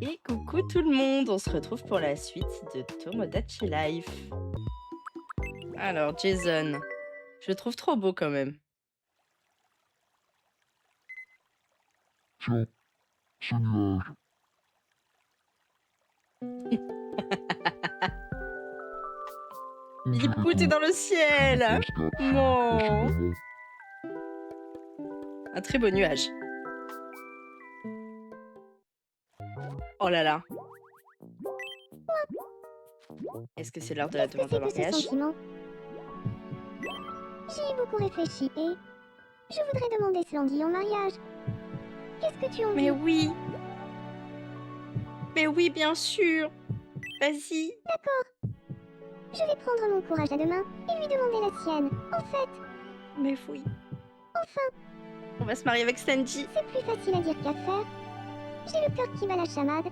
Et coucou tout le monde, on se retrouve pour la suite de Tomodachi Life. Alors Jason, je le trouve trop beau quand même. Tiens, ce nuage. On Il est dirait pouté que dans le je ciel. me pense qu'à en Non, ce moment. un très beau nuage. Oh là là. Est-ce que c'est l'heure de la Qu'est-ce que demande en c'est que ce mariage? sentiment? J'y ai beaucoup réfléchi et je voudrais demander Slandy en mariage. Qu'est-ce que tu en dis? Mais oui, bien sûr. Vas-y. D'accord. Je vais prendre mon courage à deux mains et lui demander la sienne. En fait, Mais oui. enfin, On va se marier avec Sandy. c'est plus facile à dire qu'à faire. J'ai le cœur qui bat la chamade. Et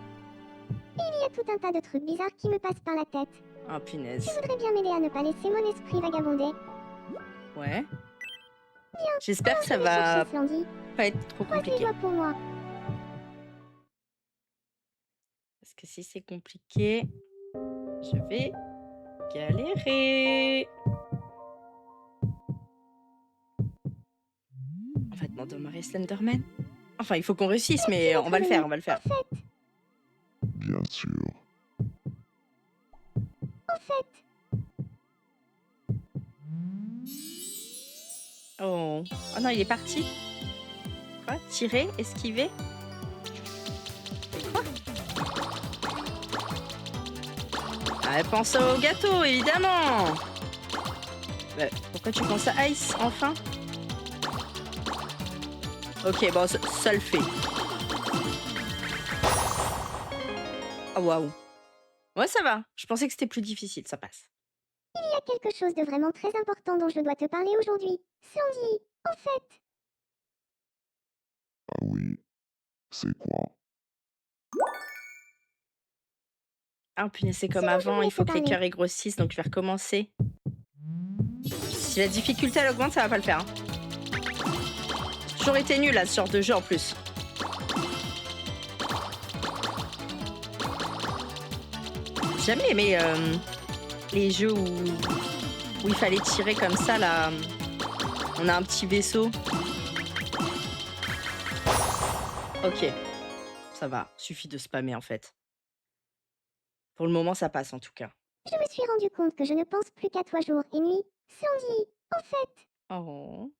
il y a tout un tas de trucs bizarres qui me passent par la tête. Oh Tu punaise. voudrais bien m'aider à ne pas laisser mon esprit vagabonder. Ouais. Viens, J'espère que ça je vais va chercher Slandy. pas être trop Croise les compliqué. doigts pour moi. Parce que si c'est compliqué, je vais galérer. On va demander au mari Slenderman. Enfin, il faut qu'on réussisse, mais on va le faire, on va le faire. Bien sûr. En fait, Oh. Oh non, il est parti. Quoi? Tirer? Esquiver? Quoi? Ah, pense au gâteau, évidemment. Pourquoi tu penses à Ice, enfin? Ok, bon, ça le fait. Oh, waouh. Ouais, ça va. Je pensais que c'était plus difficile, ça passe. il y a quelque chose de vraiment très important dont je dois te parler aujourd'hui. Slandy, en fait, Ah oui. C'est quoi? Ah, punaise, c'est comme dont je avant, voulais il faut te que les parler. cœurs y grossissent, donc je vais recommencer. Si la difficulté elle augmente, ça va pas le faire. Hein. J'ai toujours été nulle à ce genre de jeu en plus. J'ai jamais aimé les jeux où il fallait tirer comme ça, là. On a un petit vaisseau. Ok, ça va. Suffit de spammer en fait. Pour le moment, ça passe en tout cas. Je me suis rendu compte que je ne pense plus qu'à toi jour et nuit. Slandy, en fait, Oh.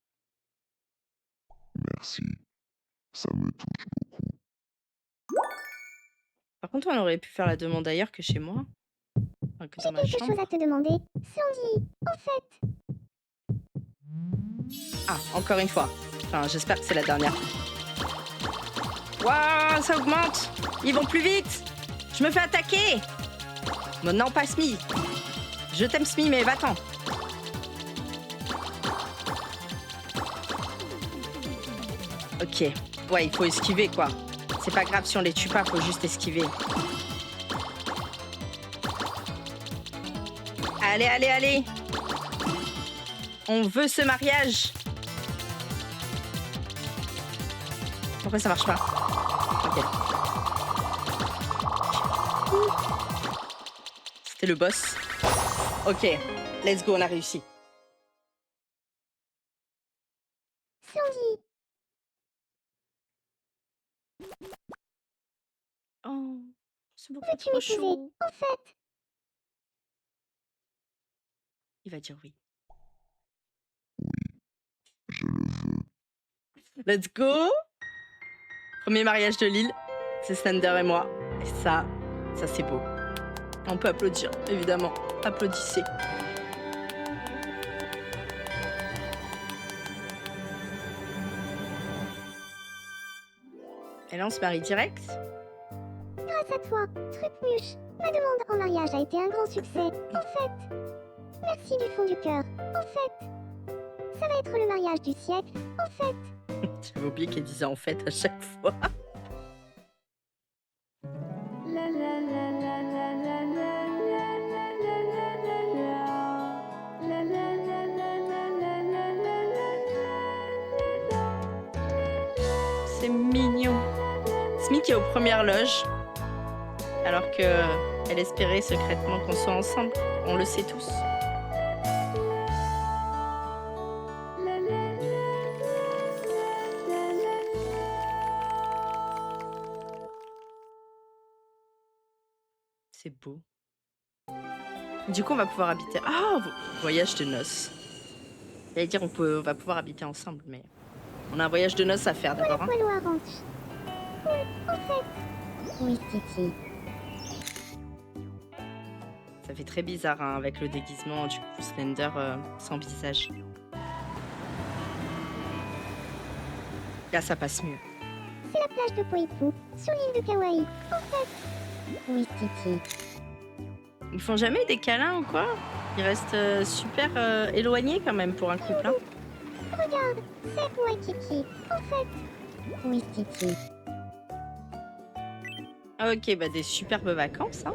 Merci. Ça me touche beaucoup. Par contre, on aurait pu faire la demande ailleurs que chez moi. Enfin, que dans j'ai ma quelque chose chambre. à te demander. Slandy, en fait, Ah, encore une fois. Enfin, j'espère que c'est la dernière. Waouh, ça augmente. Ils vont plus vite. Je me fais attaquer. Bon, non, pas Smee. Je t'aime Smee, mais va-t'en. Ok. Ouais, il faut esquiver, quoi. C'est pas grave si on les tue pas, faut juste esquiver. Allez, allez, allez. On veut ce mariage. Pourquoi ça marche pas? Ok. C'était le boss. Ok. Let's go, on a réussi. Slandy, Oh, c'est beaucoup veux-tu trop m'épouser? chaud. En fait, Il va dire oui. Je le veux. Let's go. Premier mariage de Lille. C'est Slender et moi. Et ça c'est beau. On peut applaudir, évidemment. Applaudissez. Et là, on se marie direct. grâce à toi, Trucmuche, ma demande en mariage a été un grand succès. En fait, merci du fond du cœur. En fait, ça va être le mariage du siècle. En fait, J'avais oublié qu'elle disait en fait à chaque fois. C'est mignon. Smith est aux premières loges, alors que elle espérait secrètement qu'on soit ensemble. On le sait tous. C'est beau. Du coup, on va pouvoir habiter. Ah, voyage de noces. J'allais dire, on va pouvoir habiter ensemble, mais on a un voyage de noces à faire d'abord. Hein. Poil ou orange. Cool, en fait. Oui, Titi. Ça fait très bizarre hein, avec le déguisement du coup Slender sans visage. Là, ça passe mieux. C'est la plage de Poipou, sur l'île de Kawaii. En fait. Oui, Titi. Ils font jamais des câlins ou quoi? Ils restent super éloignés quand même pour un couple. Hein. Regarde, c'est Waikiki. En fait. Oui, Titi. Ok, bah des superbes vacances. Hein.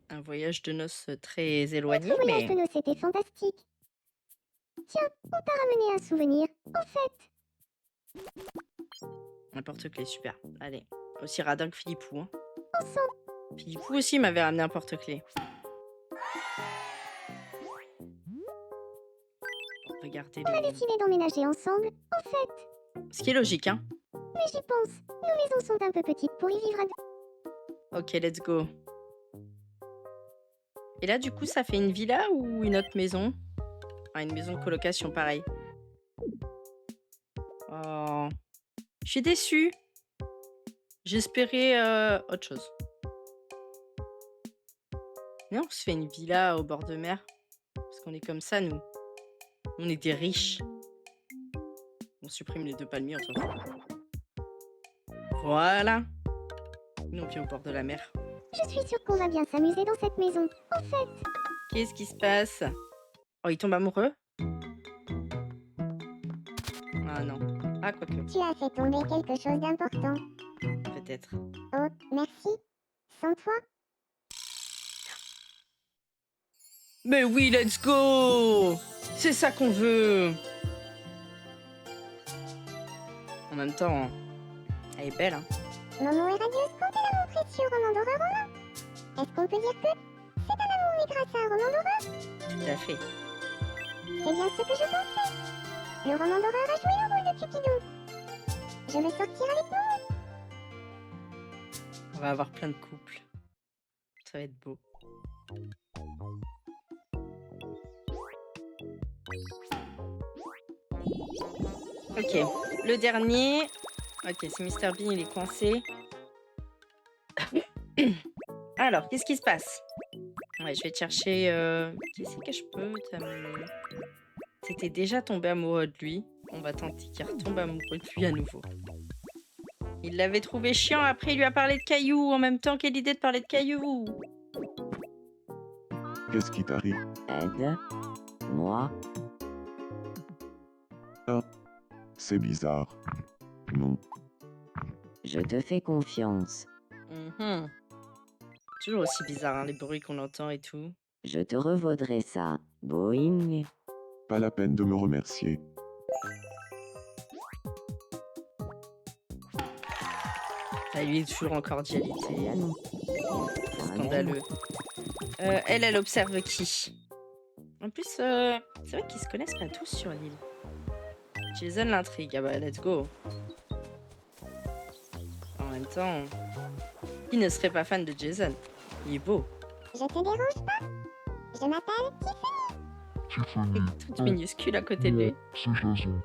Un voyage de noces très éloigné, Notre voyage mais de noces était fantastique. Tiens, on t'a ramené un souvenir. En fait, n'importe clé, super. Allez, aussi radin que Philippou. Hein. ensemble. Philippou aussi m'avait ramené un porte-clés. Regardez On a les... décidé d'emménager ensemble. En fait, Ce qui est logique, hein. mais j'y pense. Nos maisons sont un peu petites pour y vivre à deux. Ok, let's go. Et là, du coup, ça fait une villa ou une autre maison? Ah, une maison de colocation, pareil. Oh, je suis déçue. J'espérais autre chose. Mais on se fait une villa au bord de mer. Parce qu'on est comme ça, nous. On est des riches. On supprime les 2 palmiers, on s'en fout. Voilà. Nous, on vit au bord de la mer. Je suis sûre qu'on va bien s'amuser dans cette maison. En fait, Qu'est-ce qui se passe? Oh, il tombe amoureux? Ah non. Ah, quoique, tu as fait tomber quelque chose d'important. peut-être. Oh, merci. Sans toi, Mais oui, let's go! C'est ça qu'on veut! En même temps, elle est belle, hein. Momo est radieuse quand elle a montré sur Roman d'horreur Romain. Est-ce qu'on peut dire que c'est un amour né grâce à un roman d'horreur? Tout à fait. C'est bien ce que je pensais. Le roman d'horreur a joué le rôle de Cupidon. Je vais sortir avec Momo. On va avoir plein de couples. Ça va être beau. Ok, le dernier. Ok, c'est Mr. Bean, il est coincé. Alors, qu'est-ce qui se passe? Ouais, je vais te chercher... Qu'est-ce que je peux t'amener? T'étais déjà tombé amoureux de lui. On va tenter qu'il retombe amoureux de lui à nouveau. Il l'avait trouvé chiant, après il lui a parlé de cailloux. En même temps, quelle idée de parler de cailloux? Qu'est-ce qui t'arrive? Aide moi. C'est bizarre. Non. Je te fais confiance. Mhm. Toujours aussi bizarre, hein, les bruits qu'on entend et tout. Je te revaudrai ça. Boing. Pas la peine de me remercier. Ah, lui est toujours en cordialité. C'est à nous. Scandaleux. Elle observe qui? En plus, c'est vrai qu'ils se connaissent pas tous sur l'île. Jason l'intrigue. Ah bah, let's go. En même temps, qui ne serait pas fan de Jason? Il est beau. Je te dérange pas? Je m'appelle Tiffany. Il est toute minuscule à côté de lui. C'est Jason.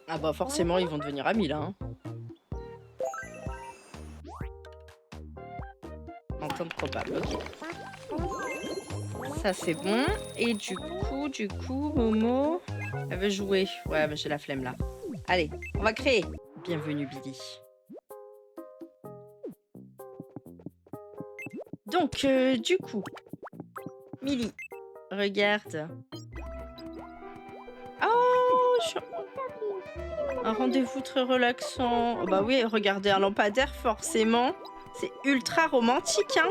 Ah bah forcément, ils vont devenir amis là. Hein. Entente probable, ok. Ça c'est bon. Et du coup, Momo, elle veut jouer. Ouais, mais j'ai la flemme là. Allez, on va créer. Bienvenue Billy. Donc, du coup, Millie, regarde. Oh, un rendez-vous très relaxant. Oh, bah oui, regardez un lampadaire, forcément. C'est ultra romantique, hein.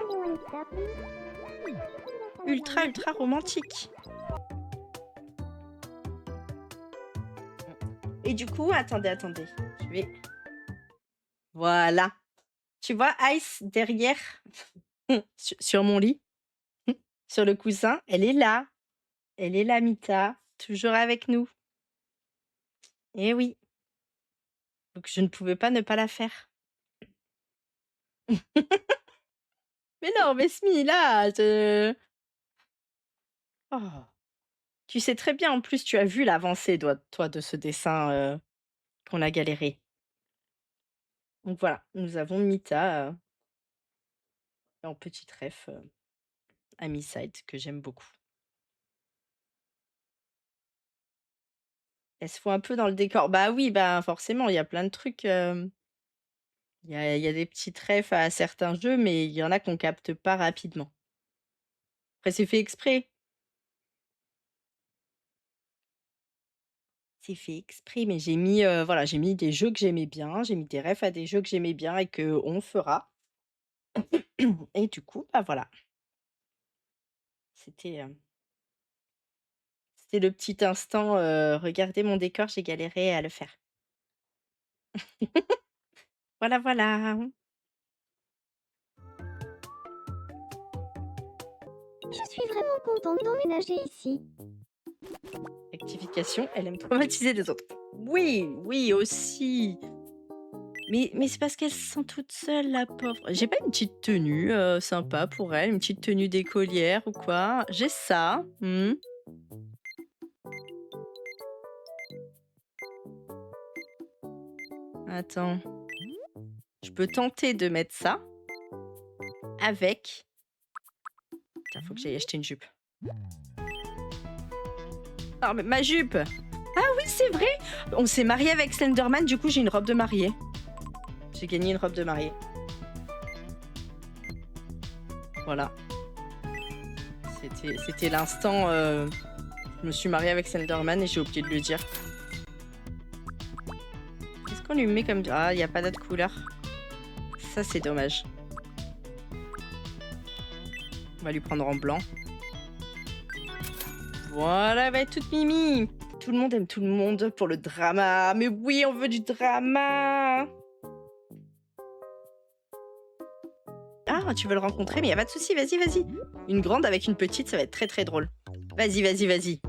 Ultra, ultra romantique. Et du coup, attendez. Je vais... Voilà. Tu vois, Ice, derrière, sur mon lit, sur le coussin, elle est là. Elle est là, Mita. Toujours avec nous. Eh oui. Donc, je ne pouvais pas ne pas la faire. Mais non, mais Smee, là, Oh. Tu sais très bien, en plus, tu as vu l'avancée, toi, de ce dessin qu'on a galéré. Donc voilà, nous avons Mita en petite ref à Mi-Side, que j'aime beaucoup. Elle se fout un peu dans le décor. Bah oui, bah forcément, il y a plein de trucs. Il y a des petites refs à certains jeux, mais il y en a qu'on capte pas rapidement. Après, c'est fait exprès. C'est fait exprès, mais j'ai mis, voilà, j'ai mis des jeux que j'aimais bien, j'ai mis des refs à des jeux que j'aimais bien et qu'on fera. Et du coup, bah voilà. C'était c'était le petit instant, regardez mon décor, j'ai galéré à le faire. Voilà, voilà. Je suis vraiment contente d'emménager ici. Rectification, elle aime traumatiser les autres. Oui, oui, aussi. Mais c'est parce qu'elle se sent toute seule, la pauvre. J'ai pas une petite tenue sympa pour elle, une petite tenue d'écolière ou quoi. J'ai ça. Attends. Je peux tenter de mettre ça avec... Putain, faut que j'aille acheter une jupe. Ah, mais ma jupe! Ah oui, c'est vrai! On s'est marié avec Slenderman, du coup j'ai une robe de mariée. J'ai gagné une robe de mariée. Voilà. C'était l'instant... Je me suis mariée avec Slenderman et j'ai oublié de le dire. Qu'est-ce qu'on lui met comme... Ah, il n'y a pas d'autre couleur. Ça, c'est dommage. On va lui prendre en blanc. Voilà, elle va être toute mimi. Tout le monde aime tout le monde pour le drama. Mais oui, on veut du drama. Ah, tu veux le rencontrer, mais il n'y a pas de souci. Vas-y, vas-y. Une grande avec une petite, ça va être très très drôle. Vas-y, vas-y, vas-y.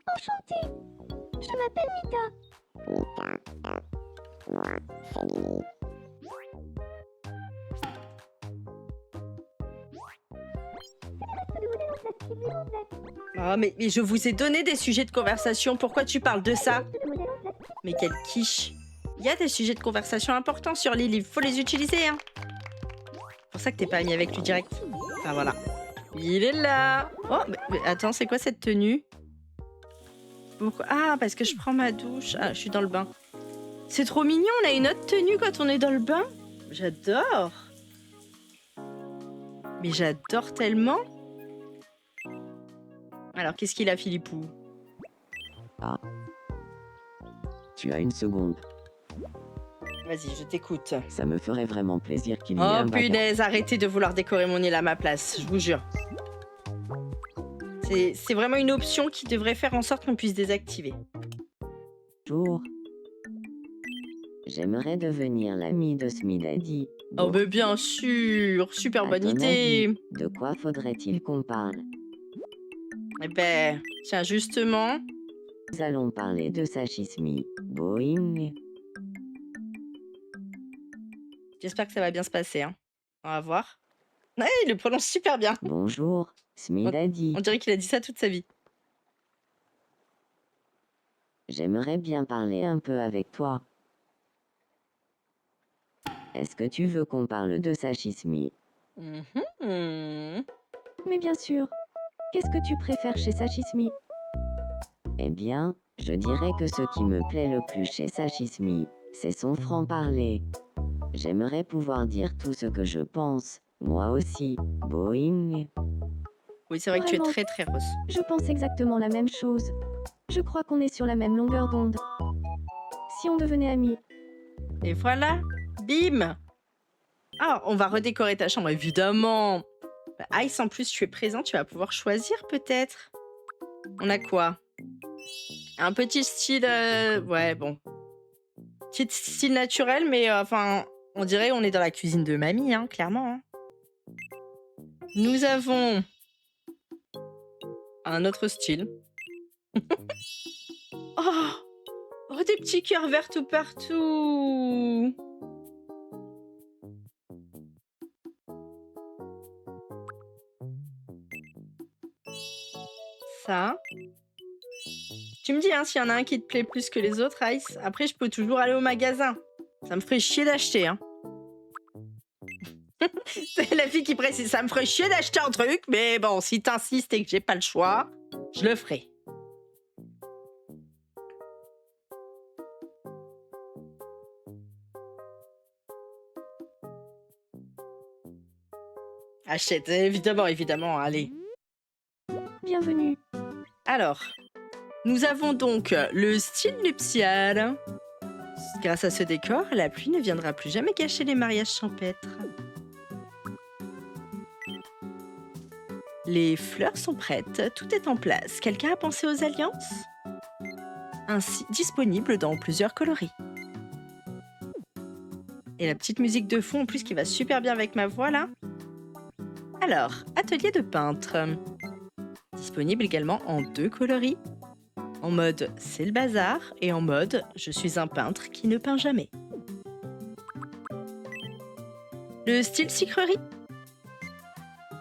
Enchantée. Je m'appelle Mita. Moi, c'est Lily. Oh, mais je vous ai donné des sujets de conversation. Pourquoi tu parles de ça? Mais quelle quiche. Il y a des sujets de conversation importants sur les livres. Faut les utiliser, hein. C'est pour ça que t'es pas ami avec lui direct. Ah, voilà. Il est là. Oh, mais attends, c'est quoi cette tenue? Pourquoi? Ah, parce que je prends ma douche. Ah, je suis dans le bain. C'est trop mignon, on a une autre tenue quand on est dans le bain. J'adore. Mais j'adore tellement. Alors, qu'est-ce qu'il a, Philippou? Ah. Tu as une seconde. Vas-y, je t'écoute. Ça me ferait vraiment plaisir qu'il y ait Oh un bagage. punaise, arrêtez de vouloir décorer mon île à ma place, je vous jure. C'est vraiment une option qui devrait faire en sorte qu'on puisse désactiver. Bonjour. J'aimerais devenir l'ami de Smidaddy. Oh mais bien sûr, super À bonne ton idée. avis, de quoi faudrait-il qu'on parle? Eh ben, tiens, justement, Nous allons parler de Sachismi. Boing. j'espère que ça va bien se passer. Hein. On va voir. Ouais, il le prononce super bien. Bonjour, Smidaddy. On dirait qu'il a dit ça toute sa vie. J'aimerais bien parler un peu avec toi. Est-ce que tu veux qu'on parle de Sachismi? Mhm. Mais bien sûr. Qu'est-ce que tu préfères chez Sachismi? Eh bien, je dirais que ce qui me plaît le plus chez Sachismi, c'est son franc-parler. J'aimerais pouvoir dire tout ce que je pense, moi aussi. Boing. Oui, c'est vrai que tu es Vraiment. très très rose. Je pense exactement la même chose. Je crois qu'on est sur la même longueur d'onde. Si on devenait amis, Et voilà, bim. Ah, on va redécorer ta chambre, évidemment. Bah, Ice, en plus, tu es présent, tu vas pouvoir choisir peut-être. On a quoi? Un petit style... Ouais, bon. Petit style naturel, mais enfin, on dirait on est dans la cuisine de mamie, hein, clairement. Hein. Nous avons un autre style. Oh, oh, des petits cœurs verts tout partout. Ça. Tu me dis hein, s'il y en a un qui te plaît plus que les autres, Ice. Après, je peux toujours aller au magasin. Ça me ferait chier d'acheter. Hein. C'est la fille qui précise. Ça me ferait chier d'acheter un truc, mais bon, si t'insistes et que j'ai pas le choix, je le ferai. Achète, évidemment, évidemment, allez. Bienvenue. Alors, nous avons donc le style nuptial. Grâce à ce décor, la pluie ne viendra plus jamais gâcher les mariages champêtres. Les fleurs sont prêtes, tout est en place. Quelqu'un a pensé aux alliances? Ainsi disponible dans plusieurs coloris. Et la petite musique de fond en plus qui va super bien avec ma voix là. Alors, atelier de peintre. Disponible également en 2 coloris. En mode c'est le bazar et en mode je suis un peintre qui ne peint jamais. Le style sucrerie.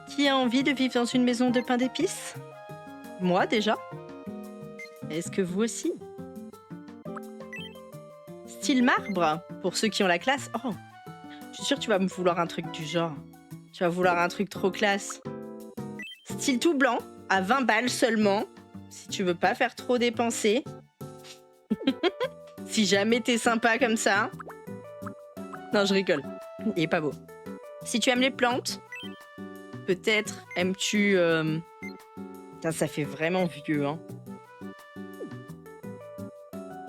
Qui a envie de vivre dans une maison de pain d'épices? Moi déjà. Est-ce que vous aussi? Style marbre, pour ceux qui ont la classe. Oh, je suis sûre que tu vas me vouloir un truc du genre. Tu vas vouloir un truc trop classe. Style tout blanc, à 20 balles seulement, si tu veux pas faire trop dépenser. Si jamais t'es sympa comme ça. Non, je rigole. Il est pas beau. Si tu aimes les plantes, peut-être aimes-tu... Putain, ça fait vraiment vieux, hein.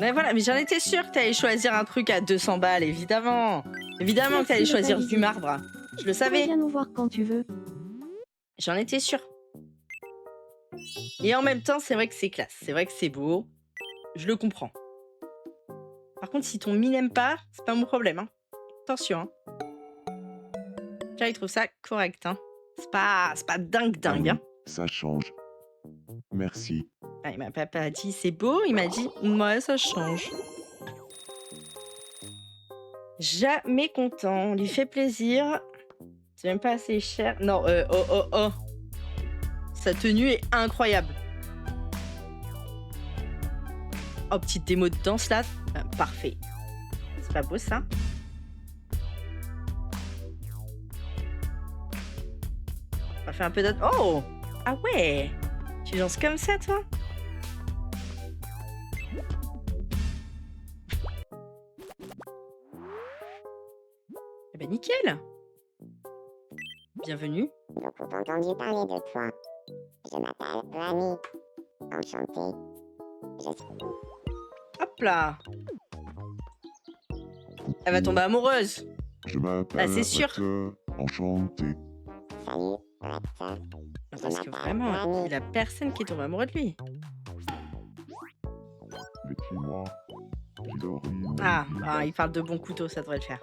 Mais voilà, mais j'en étais sûre que t'allais choisir un truc à 200 balles, évidemment. Évidemment que t'allais choisir du marbre. Je le savais. Viens nous voir quand tu veux. J'en étais sûre. Et en même temps, c'est vrai que c'est classe. C'est vrai que c'est beau. Je le comprends. Par contre, si ton mi n'aime pas, c'est pas mon problème. Hein. Attention. Hein. Là, il trouve ça correct. Hein. C'est pas dingue. Hein. Ça change. Merci. Ah, il m'a pas dit c'est beau. Il m'a dit ouais, ça change. Jamais content. On lui fait plaisir. C'est même pas assez cher. Non, oh. Sa tenue est incroyable. Oh, petite démo de danse là. Parfait. C'est pas beau ça? On va faire un peu d'autre. Oh! Ah ouais! Tu danses comme ça toi? Eh ben nickel! Bienvenue. Beaucoup entendu parler de toi. Je m'appelle Granny. Enchantée. Je suis... Hop là! Elle va tomber amoureuse. Je m'appelle Bah, c'est sûr. Recteur. Enchanté. Salut, Recteur. Parce que vraiment, il a personne qui tombe amoureux de lui. Vêtis-moi. Chidori. Ah, il parle de bon couteau, ça devrait le faire.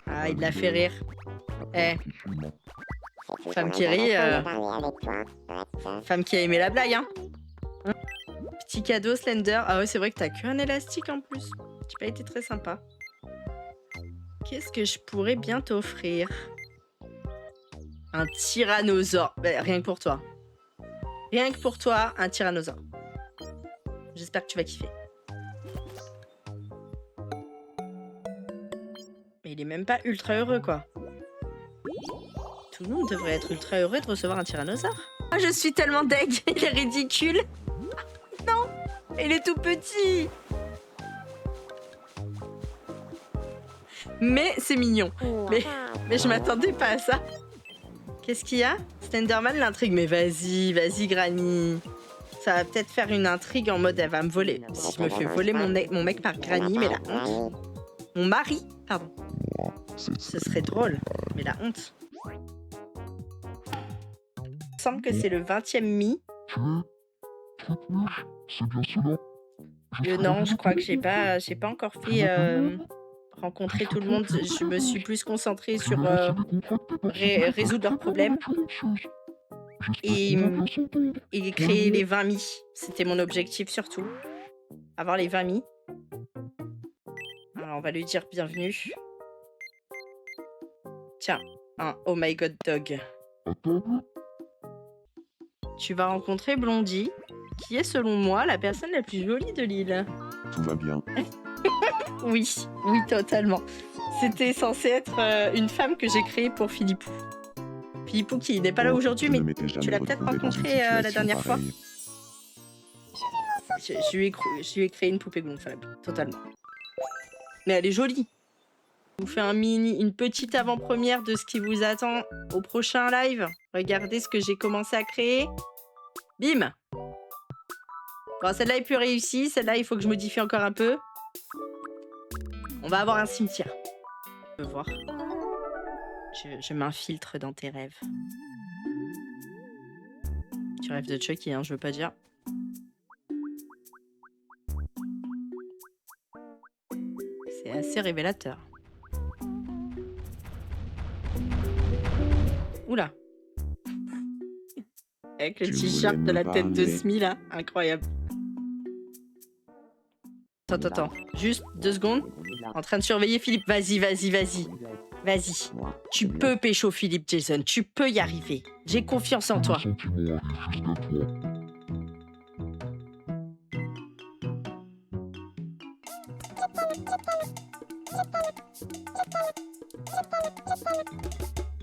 Ah, il l'a fait rire. Eh, femme qui rit, femme qui a aimé la blague, hein. Petit cadeau Slender. Ah ouais, c'est vrai que t'as qu'un élastique en plus. J'ai pas été très sympa. Qu'est-ce que je pourrais bien t'offrir? Un tyrannosaure. Bah, rien que pour toi. Rien que pour toi, un tyrannosaure. J'espère que tu vas kiffer. Mais il est même pas ultra heureux, quoi. Tout le monde devrait être ultra heureux de recevoir un tyrannosaure. Ah, je suis tellement deg. Il est ridicule. Non, il est tout petit. Mais c'est mignon. Mais je m'attendais pas à ça. Qu'est-ce qu'il y a? Slenderman l'intrigue. Mais vas-y, Granny. Ça va peut-être faire une intrigue en mode elle va me voler. Si je me fais voler mon mec par Je Granny, mais la m'appelle honte. Granny. Mon mari, pardon. Moi, c'est Ce serait drôle, mais la honte. Il me semble que c'est le 20e mi. Tu es Truc Mouche, c'est bien cela. Non, je crois que j'ai pas encore fait rencontrer tout le monde. Je me suis plus concentrée sur résoudre leurs problèmes et, et créer les 20 mi. C'était mon objectif surtout. Avoir les 20 mi. Alors, on va lui dire bienvenue. Tiens, un Oh my God Dog. À table. Tu vas rencontrer Blondie, qui est selon moi la personne la plus jolie de l'île. Tout va bien. Oui, oui, totalement. C'était censé être une femme que j'ai créée pour Philippou. Philippou qui n'est pas là aujourd'hui, Je mais ne m'étais jamais l'as peut-être retrouvé dans une rencontré, la situation dernière fois. pareille. je lui ai créé une poupée gonflable, totalement. Mais elle est jolie. Je vous fais une petite avant-première de ce qui vous attend au prochain live. Regardez ce que j'ai commencé à créer. Bim! Bon, celle-là est plus réussie. Celle-là, il faut que je modifie encore un peu. On va avoir un cimetière. Je veux voir. Je m'infiltre dans tes rêves. Tu rêves de Chucky, hein, je veux pas dire. C'est assez révélateur. Oula. Avec le Tu t-shirt voulais de me la tête de parler. Smee, là. Incroyable. Attends. Juste 2 secondes. En train de surveiller Philippe. Vas-y. Vas-y. Tu peux pécho Philippe, Jason. Tu peux y arriver. J'ai confiance en toi. Sentiment arrive jusqu'à toi.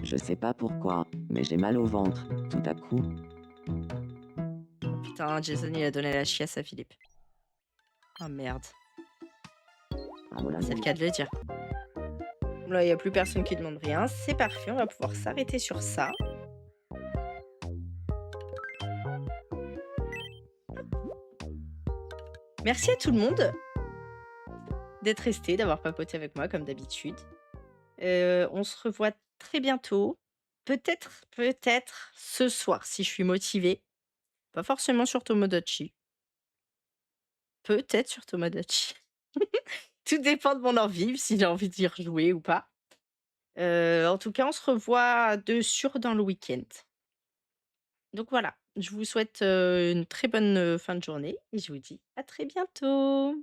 Je sais pas pourquoi, mais j'ai mal au ventre, tout à coup. Putain, Jason, il a donné la chiasse à Philippe. Oh merde. C'est le cas de le dire. Là, il n'y a plus personne qui demande rien. C'est parfait, on va pouvoir s'arrêter sur ça. Merci à tout le monde d'être resté, d'avoir papoté avec moi comme d'habitude. On se revoit très bientôt. Peut-être ce soir, si je suis motivée. Pas forcément sur Tomodachi. Peut-être sur Tomodachi. Tout dépend de mon envie, si j'ai envie d'y rejouer ou pas. En tout cas, on se revoit de sûr dans le week-end. Donc voilà, je vous souhaite une très bonne fin de journée et je vous dis à très bientôt.